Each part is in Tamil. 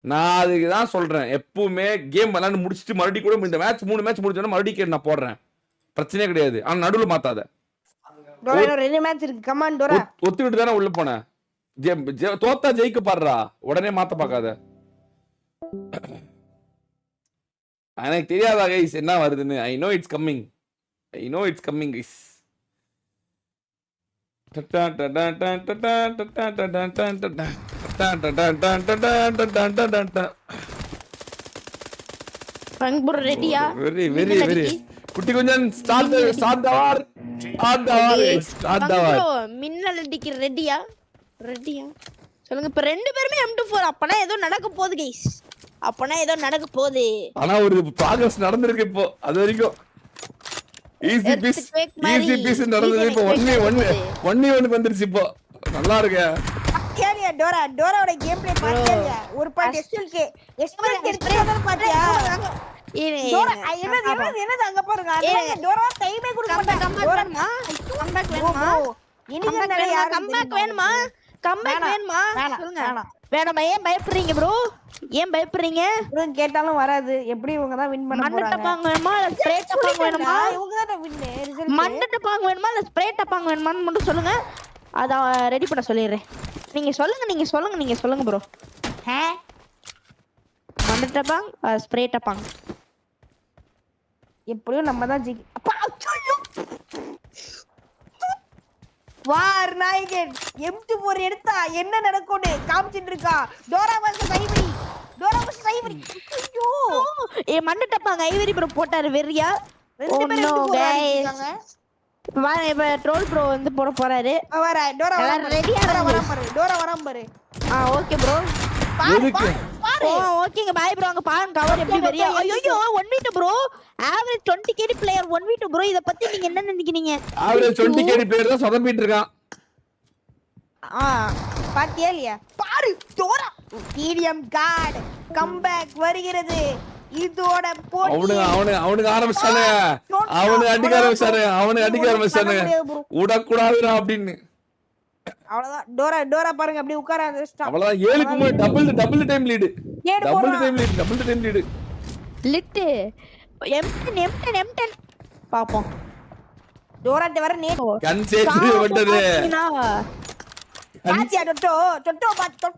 நான் அதுக்கு தான் சொல்றேன். எப்பவுமே கேம் விளையாண்டு முடிச்சுட்டு மறுபடியும் கூட இந்த மேட்ச் 3 மேட்ச் முடிச்சோன்னா மறுபடியும் நான் போடுறேன். பிரச்சனையே கிடையாது. ஆனா நடுவுல மாத்தாத. டோரா இன்னும் 2 மேட்ச் இருக்கு. Come on Dora. ஒத்துக்கிட்டு தானே உள்ள போனேன். தோத்தா ஜெயிக்க பாடுறா. உடனே மாத்த பார்க்காத. எனக்கு தெரியாதா கைஸ் என்ன வருதுன்னு. I know it's coming. Guys. Bunk bro ரெடியா? வெரி குட்டி கொஞ்சம் ஸ்டார்ட் தி வார். ப்ரோ மின்னல் அடிக்கு ரெடியா? சொல்லுங்க. இப்ப ரெண்டு பேருமே M24. அப்பனா ஏதோ நடக்க போகுது கைஸ். ஆனா ஒரு ப்ராக்ரஸ் நடந்திருக்கு இப்போ. அது வரைக்கும் ஈஸி பீஸ் நடந்தது. இப்போ 1v1 வந்துருச்சு இப்போ. நல்லா இருக்கு. கேரியா டோராவோட கேம் பிளே பாத்தியா? ஒரு பாயிண்ட் எஸ்எல்கே எடுத்துறத பாத்தியா? டோரா என்னது அங்க பாருங்க. அது டோரா டைமே கொடுக்க மாட்டாங்க. கம்பேக் வேணுமா? இனிமே யார் கம்பேக் வேணுமா? சொல்லுங்க. வேணாமா? ஏன் பயப்படுறீங்க ப்ரோ? ப்ரோ கேட்டாலும் வராது. எப்படி இவங்க தான் வின் பண்ண போறாங்க. மண்ணட்ட பாங்க வேணுமா இல்ல ஸ்ப்ரே டப்பாங்க வேணுமா? இவங்க தான் வின் ரிசல்ட். மண்ணட்ட பாங்க வேணுமா இல்ல ஸ்ப்ரே டப்பாங்க வேணுமான்னு மட்டும் சொல்லுங்க. அத ரெடி பண்ண சொல்லிடுறேன். நீங்க சொல்லுங்க ப்ரோ. மண்ணட்ட பாங்க ஸ்ப்ரே டப்பாங்க. எப்படியும் நம்ம தான் ஜெயிக்க. அப்பா ஐயோ. வார் நாயகன் M24 எடுத்தா என்ன நடக்கும்னு காமிச்சிட்டு இருக்கா. டோரா வந்து சைவரி. ஐயோ மண்ணட்ட பாங்க ஐவரி ப்ரோ போட்டாரு வெறியா. ரெண்டு பேரும் எடுத்துறாங்க. இப்ப ட்ரோல் ப்ரோ வந்து போட போறாரு. வர டோரா ரெடியா வராம பாரு. Okay bro. பாரு. ஓகேங்க பாய் ப்ரோ. அங்க பாருங்க கவர் எப்படி வெறியா. ஐயோ 1v2 bro. Average 20 KD player 1v2 bro. இத பத்தி நீங்க என்ன நினைக்கிறீங்க? ஆவரேஜ் 20 KD பிளேயர் தான் சொதப்பிட்டு இருக்கான். பாத்தியா இல்லையா? பாரு டோரா டிடிஎம் கார்டு கம்பேக் வருகிறது. இதோட போட்டி அவனுக்கு ஆரம்பிச்சானே. அவனுக்கு அடிக்க ஆரம்பிச்சானே. உடக்கூடாதுடா அப்படின்னு. அவ்வளவுதான். டோரா பாருங்க அப்படியே உட்கார அவ்வளவுதான். 7க்கு டபுள் டைம் லீடு. லிட் M10 பாப்போம். டோராட்ட வர நேட் கன் சேச்சு வந்தது. பாத்தியா டொட்டோ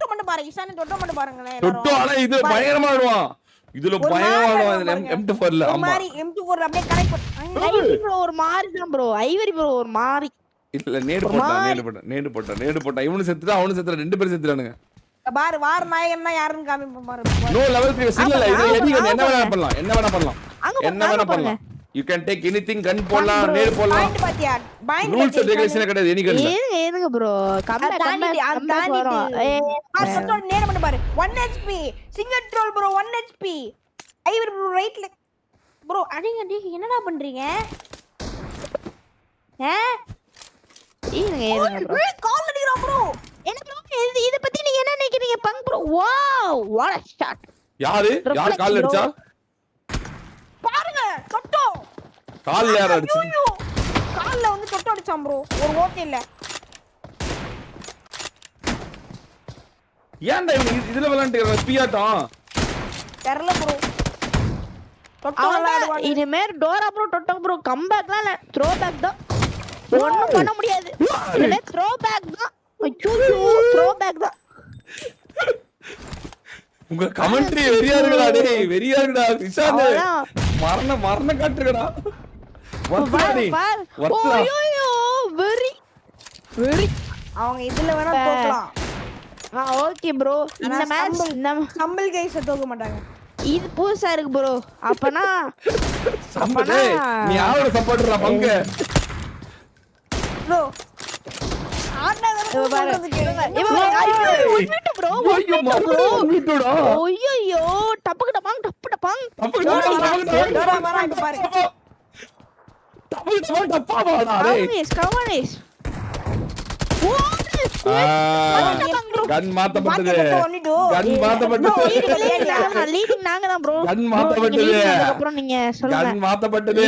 மட்டும் பாருங்க. ஈசான டொட்டோ மட்டும் பாருங்களே. டொட்டோ ஆனா இது பயங்கரமா ஆடுவான். இதுல பயங்கரமா ஆடுவான் M24ல. ஆமா மாதிரி M24 அப்படியே கனெக்ட் பண்ணு. ஐவரி ப்ரோ ஒரு மாதிரி தான் ப்ரோ. இல்ல நேடு போட்டா இவனு செத்துட்டா அவனு செத்துறா. ரெண்டு பேரும் செத்துறானுங்க. பாரு வார் நாயகன்னா யாருன்னு காமிப்போம் பாரு. நோ லெவல் 3 இல்ல இது என்ன வேணா பண்ணலாம். You can take anything. gun போடலாம், நேடு போடலாம். பாயிண்ட் பாத்தியா? பாயிண்ட் ரூல்ஸ் அண்ட் ரெகுலேஷன் கிடையாது. எனி கன்ல ஏனுங்க ப்ரோ கம்பேக் வரும். கண்ட்ரோல் நேடு பண்ணு பாரு. 1 HP single troll bro. 1 HP ஐவர் ப்ரோ ரைட்ல ப்ரோ. அடிங்க என்னடா பண்றீங்க? ஏனுங்க ப்ரோ கால் அடிக்குறா ப்ரோ. என்ன ப்ரோ இத பத்தி நீங்க என்ன நினைக்கிறீங்க? பங்க் bro wow what a shot. யார் கால் அடிச்சா பாருங்க. தொட்டோ கால் யார் அடிச்சு? கால்ல வந்து தொட்டோ அடிச்சான் ப்ரோ. ஒரு ஓகே இல்ல. ஏன்டா இதுல விளையாண்டுக்கற பியாட்டம் தெரியல ப்ரோ. தொட்டோ விளையாடுவாங்க. இனிமே டோரா ப்ரோ டொட்டோ ப்ரோ கம்பேக்லாம் இல்ல. த்ரோ பேக் தான். ஒண்ணும் பண்ண முடியாது. இதுல த்ரோ பேக் தான். ஐயோ த்ரோ பேக் தான். உங்க கமெண்ட்ரி வெறியா இருக்குடா. இஷான் மரண காட்டுறடா. ஐயோ வெரி அவங்க இதுல வேணா தோக்கலாம். Okay bro. இந்த மேட்ச் சம்பல் கைஸ் தோக்க மாட்டாங்க. இது புதுசா இருக்கு ப்ரோ. அப்பனா நீ யாரோட சப்போர்ட்டரா பங்க ப்ரோ? ஐயோ டப்பு டப்பாங் கன் மாத்தப்பட்டது. லீடிங் நாங்க தான் ப்ரோ. கன் மாத்தப்பட்டது. அப்புறம் நீங்க சொல்லுங்க. கன் மாத்தப்பட்டது.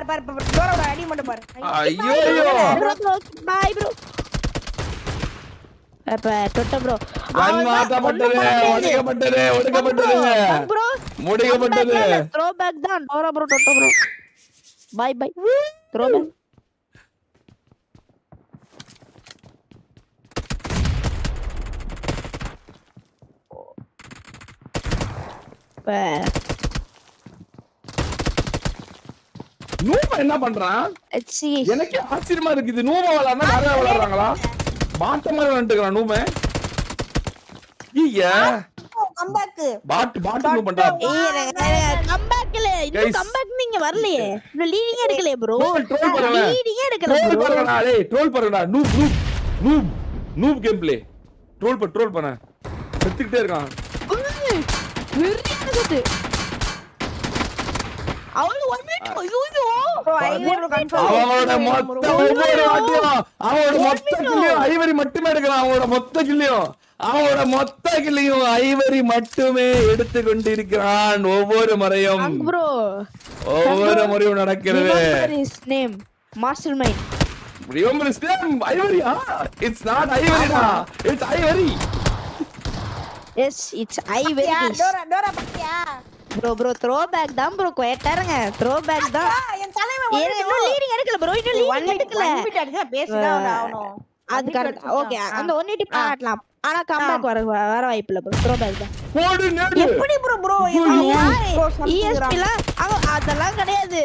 பாரு டோரோட அடி மட்டும் பாரு. ஐயோ பை ப்ரோ. அப்ப டொட்ட ப்ரோ கன் மாட்டப்பட்டது, ஒடுக்கப்பட்டது, ப்ரோ முடிக்கப்பட்டது. த்ரோ பேக் தான் டோரா ப்ரோ டொட்ட bro bye bye throw back நூபா என்ன பண்றான்? எனக்கு ஆச்சரியமா இருக்கு. இது நூபா விளையாடுனா நிறைய விளையாடுறாங்களா? பாட்டமா விளையாண்டுக்கிறான் நூபா. ஐயா கம்பேக் பாட் நூ பண்றா. கம்பேக்ல இன்னும் கம்பேக் நீங்க வரலையே. இன்னும் லீடிங் எடுக்கலையே ப்ரோ. ட்ரோல் பண்ணுங்க. லீடிங் எடுக்கல ப்ரோ. ட்ரோல் பண்ணுடா டேய், ட்ரோல் பண்ணுடா. Noob game play. ட்ரோல் பண்ண. செத்துக்கிட்டே இருக்கான். வெறியான குத்து. அவளு 1 மினிட். ஐயோ ப்ரோ ஐவரி கன்ஃபார்ம். அவனோட மொத்த ஒவ்வொரு வாட்டியும் அவனோட மொத்த கில்லையும் ஐவரி மட்டுமே எடுக்கிறான். அவனோட மொத்த கில்லையும் ஐவரி மட்டுமே எடுத்து கொண்டிருக்கிறான். ஒவ்வொரு முறையும் ப்ரோ நடக்கிறது. his name mastermind. Remember his name? Ivory. It's not Ivory. It's Ivory. Yes, it's Ivory. டோரா பாத்தியா? ப்ரோ த்ரோ பேக் தான் ப்ரோ. குவைட்டா இருங்க. த்ரோ பேக் தான். என் தலைவன் இன்னும் லீடிங் எடுக்கல ப்ரோ. இன்னும் லீடிங் எடுக்கல. பேசிதான் ஆகணும். அது கரெக்ட். ஓகே அந்த 180 பாட்டலாம். ஆனா கம்பேக் வர வாய்ப்பு இல்ல ப்ரோ. த்ரோ பேக் தான். போடு நேடு. எப்படி ப்ரோ ESP ல அதெல்லாம் கிடையாது.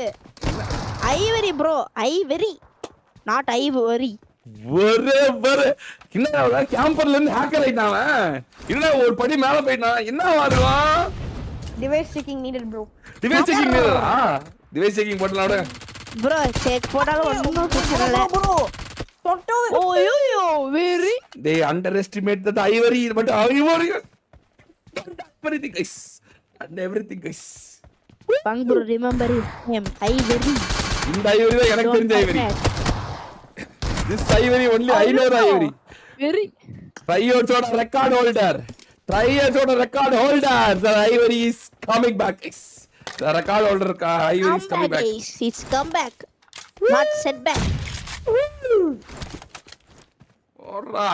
Ivory bro. Ivory not Ivory. ஒரே என்ன கேம்பர்ல இருந்து ஹேக்கர் ஆயிட்டான். என்ன ஒரு படி மேல போயிட்டான். என்ன வாடுவான்? Device checking needed bro. Device checking நீடடா. டிவைஸ் செக்கிங் போடலாம்டா ப்ரோ. செக் போடால ஒண்ணும் பிரச்சனை இல்ல ப்ரோ. டொட்டோ ஓய்யோ very. They underestimate that Ivory, but Ivory everything guys. And everything guys. பங் ப்ரோ ரிமெம்பர் him ஐவரி. இந்த ஐவரி தான் எனக்கு தெரிஞ்ச Ivory. This Ivory only I know Ivory. Very. Tryoutsoda record holder. The Ivory is coming back guys. The record holder Ivory is coming back. It's come back. Not set back. Vohra.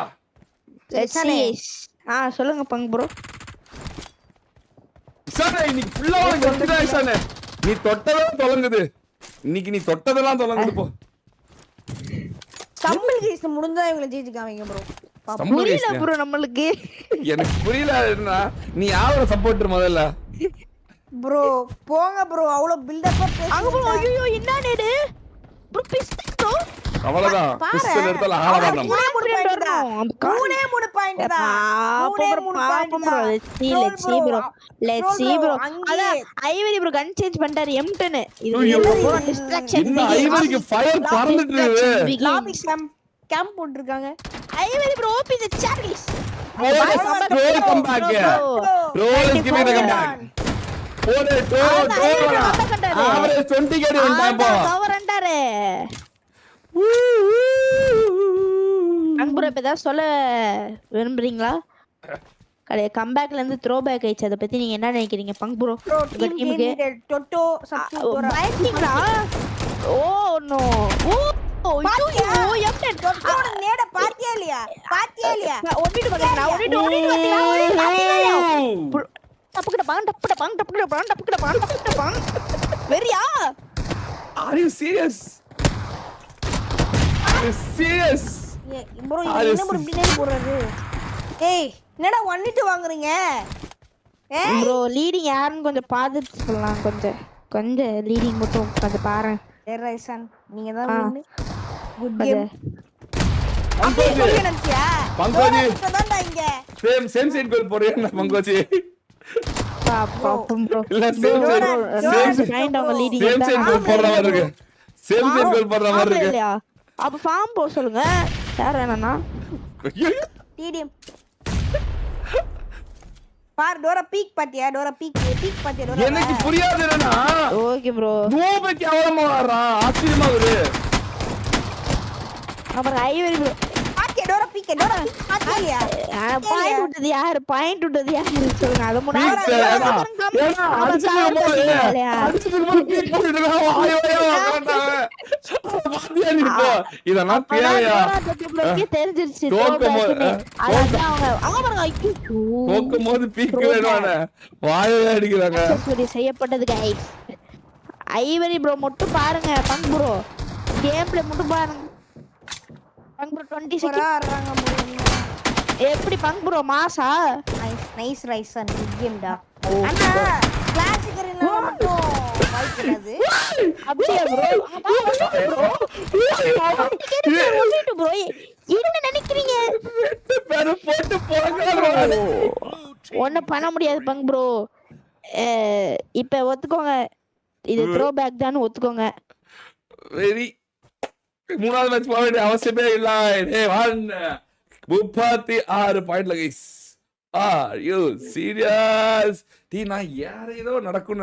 Let's see. சொல்லுங்க பங் ப்ரோ. சானே இன்னைக்கு ஃபுல்லா கெத்துடா சானே. நீ தொட்டதெல்லாம் தொலங்குது. இன்னைக்கு நீ தொட்டதெல்லாம் தொலங்குது போ. ஸ்டம்பிள் கேஸ் முடிஞ்சா இவங்க ஜெயிச்சு காமிங்க ப்ரோ. புரியல ப்ரோ நம்மளுக்கு. எனக்கு புரியலன்னா நீ யாரோட சப்போர்ட்டர் முதல்ல? ப்ரோ போங்க ப்ரோ. அவ்வளவு பில்ட் அப் பேச. அங்க ப்ரோ ஐயோ என்ன நேடு? Bro pistol bro. அவ்வளவுதான். பிஸ்டல் எடுத்தால ஆளடா நம்ம. 3 பாயிண்ட் தான். Let's see bro. அத ஐவரி ப்ரோ கன் சேஞ்ச் பண்ணிட்டாரு M10. இது ப்ரோ டிஸ்ட்ராக்ஷன். இந்த ஐவரிக்கு ஃபயர் பறந்துட்டு இருக்கு. லாபி கேம்ப் போட்டுருக்காங்க. ஐவரி ப்ரோ ஓபி தி சார்லிஸ். Roll come back. Roll is giving the come back. போடு டோர். அவரேஜ் 20 கேடி வந்தான் போ. கவர் அண்டாரே. அன்புற இப்ப ஏதாவது சொல்ல விரும்புறீங்களா? கம்பேக்ல இருந்து த்ரோ பேக் ஆயிச்சு. அத பத்தி நீங்க என்ன நினைக்கிறீங்க பங்க் ப்ரோ? டீமுக்கு டொட்டோ சப்ஸ்டிட்யூட் பயந்தீங்களா? Oh no. ஓ M10 டொட்டோட நேட பாத்தியா இல்லையா? ஓடிட்டு வந்தா நான் ஓடிட்டு டப்புக்கிட்ட பாங்க. வெரியா? Are you serious? ப்ரோ என்ன ப்ரோ பின்னாடி போறது? ஏய் என்னடா 1-2 வாங்குறீங்க? ப்ரோ லீடிங் யாருன்னு கொஞ்சம் பார்த்துட்டு சொல்லலாம். கொஞ்சம் லீடிங் மட்டும் கொஞ்சம் பாரு. ரைசன் நீங்க தான் வின்னு. Good game. பங்கோஜி இப்பதான் இங்க சேம் சைடு கோல் போறீங்க பங்கோஜி. பாப்போம் ப்ரோ. இல்ல same kind of leading side goal போடுற மாதிரி இருக்கு. சேம் சைடு கோல் போடுற மாதிரி இருக்கு. அப்ப ஃபார்ம் போ சொல்லுங்க. யார் வேணானா? டிடிஎம் பார் டோரா பீக் பாத்தியா? டோரா பீக் பாத்தியா? டோரா எனக்கு புரியாது என்னன்னா ஓகே ப்ரோ. நோபேக்கு அவளமா வரான். ஆச்சரியமா இருக்கு. அப்புறம் ஐவரி ப்ரோ பாத்தியா? டோரா பீக் பாத்தியா? பாயிண்ட் விட்டது யாரு சொல்லுங்க. அத முன்னாடி அடிச்சிட்டு போடு பீக் போட்டுட்டு ஆயோ பாத்தியா நீ இப்போ இதெல்லாம் தேவையா தெரிஞ்சிருச்சு தோக்கும் போது அதான் அவங்க பாருங்க ஐயோ தோக்கும் போது பீக்கு வேணுவானே வாயை அடிக்கிறாங்க செய்யப்பட்டது கைஸ் ஐவரி ப்ரோ மட்டும் பாருங்க பங்க் ப்ரோ கேம் பிளே மட்டும் பாருங்க பங்க் ப்ரோ 20 செகண்ட் ஆடுறாங்க முடியுமா எப்படி பங்க் ப்ரோ மாசா நைஸ் ரைஸ் அண்ட் கேம்டா அண்ணா கிளாசிக் ரீனா மட்டும் வாய்க்கிறது அப்படியே ப்ரோ ப்ரோ என்ன நினைக்கிறீங்க பேரு போட்டு போறாங்க ஒண்ணு பண்ண முடியாது பங்க் ப்ரோ இப்ப ஒத்துக்கோங்க இது த்ரோ பேக் தான் ஒத்துக்கோங்க வெரி மூணாவது மேட்ச் போக வேண்டிய அவசியமே இல்ல 36 பாயிண்ட்ல கைஸ் ஆர் யூ சீரியஸ் டீ நான் யாரையோ நடக்கும்